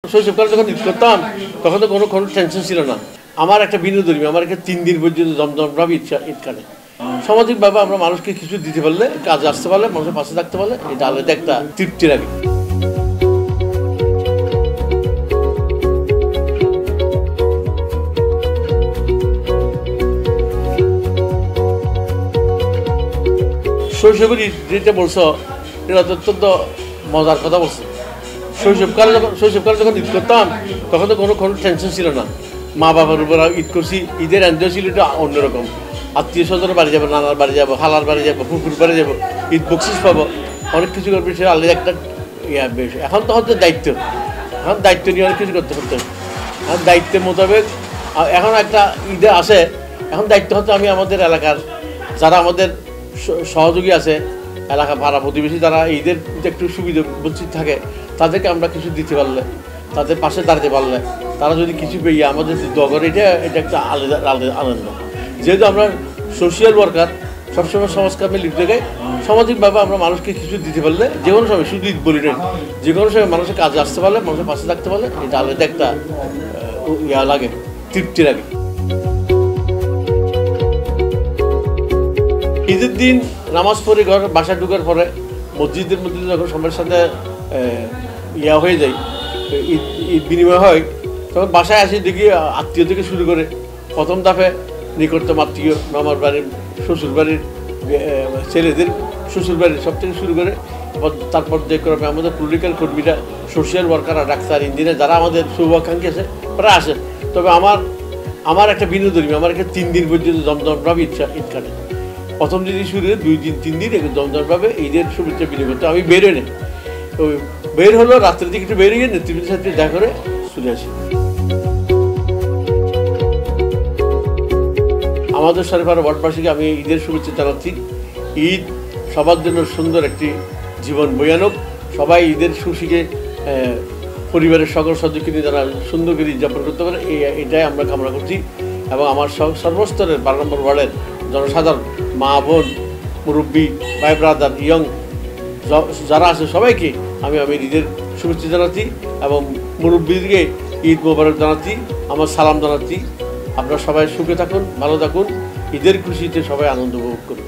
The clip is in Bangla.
শৈশবকালে যখন ঈদ করতাম তখন তো কোনো টেনশন ছিল না। আমার একটা বিনোদনী, আমার একটা 3 দিন পর্যন্ত জমজমভাবে ঈদ কাটে। সামাজিকভাবে আমরা মানুষকে কিছু দিতে পারলে, কাজে আসতে পারলে, মানুষের পাশে থাকতে পারলে, এটা আলাদা একটা তৃপ্তি লাগে। শৈশবের ঈদ যেটা বলছো এটা অত্যন্ত মজার কথা বলছো। শৈশবকালে যখন ঈদ করতাম তখন তো কোনো টেনশন ছিল না। মা বাবার উপর ঈদ করছি, ঈদের এনজয় ছিল এটা অন্যরকম। আত্মীয় স্বজনের বাড়ি যাবো, নানার বাড়ি যাবো, খালার বাড়ি যাবো, ফুফুর বাড়ি যাবো, ঈদ বকশিস পাবো, অনেক কিছু করবে, সেটা আলাদা একটা বেশ। এখন তো হচ্ছে দায়িত্ব, এখন দায়িত্ব নিয়ে অনেক কিছু করতে হবে। এখন দায়িত্বের মোতাবেক এখন একটা ঈদে আসে, এখন দায়িত্ব হচ্ছে আমি আমাদের এলাকার যারা আমাদের সহযোগী আছে, এলাকা ভাড়া প্রতিবেশী যারা ঈদের একটু সুবিধা বঞ্চিত থাকে, তাদেরকে আমরা কিছু দিতে পারলে, তাদের পাশে দাঁড়াতে পারলে, তারা যদি কিছু পেয়ে আমাদের দোয়া করে, এটা একটা আলাদা আলাদা আনন্দ। যেহেতু আমরা সোশ্যাল ওয়ার্কার, সবসময় সমাজকর্মে লিপ্ত থাকি, সামাজিকভাবে আমরা মানুষকে কিছু দিতে পারলে, যে কোনো সময়, শুধু ঈদ বলি না, যে কোনো সময় মানুষের কাজে আসতে পারলে, মানুষের পাশে থাকতে পারলে, এটা আলাদা একটা লাগে, তৃপ্তি লাগে। ঈদের দিন নামাজ পড়ে বাসা ঢুকার পরে মসজিদের মধ্যে যখন সবার সাথে হয়ে যায়, ঈদ বিনিময় হয়, তখন বাসায় আসি দেখি আত্মীয় থেকে শুরু করে প্রথম ধাপে নিকটতম আত্মীয়, মামার বাড়ির, শ্বশুর বাড়ির ছেলেদের শ্বশুর বাড়ির সব থেকে শুরু করে, তারপর দেখবে আমাদের পলিটিক্যাল কর্মীরা, সোশ্যাল ওয়ার্কাররা, ডাক্তার, ইঞ্জিনিয়ার যারা আমাদের শুভাকাঙ্ক্ষী আছে ওরা আসে। তবে আমার একটা বিনোদনী, আমার একটা 3 দিন পর্যন্ত জমজমভাবে ঈদ কাটে। প্রথম যদি শুরু 2 দিন 3 দিন জমজমভাবে ঈদের শুভেচ্ছা বিনিময় করতে আমি বেরোই না। ওই বের হলো রাত্রের দিকে একটু বেরিয়ে নেতৃবৃন্দের সাথে দেখা করে চলে আসি। আমাদের শরীফার ওয়ার্ডবাসীকে আমি ঈদের শুভেচ্ছা জানাচ্ছি। ঈদ সবার জন্য সুন্দর একটি জীবন বয়ানক। সবাই ঈদের সুশিকে পরিবারের সকল সদস্যকে নিয়ে যারা সুন্দর করে উদযাপন করতে পারে, এটাই আমরা কামনা করছি। এবং আমার সর্বস্তরের 12 নম্বর ওয়ার্ডের জনসাধারণ, মা বোন, মুরব্বী, ভাই ব্রাদার, ইয়ং যারা আছে সবাইকে আমি ঈদের শুভেচ্ছা জানাচ্ছি এবং মুরব্বীদেরকে ঈদ মোবারক জানাচ্ছি, আমার সালাম জানাচ্ছি। আপনারা সবাই সুখে থাকুন, ভালো থাকুন, ঈদের খুশিতে সবাই আনন্দ উপভোগ করুন।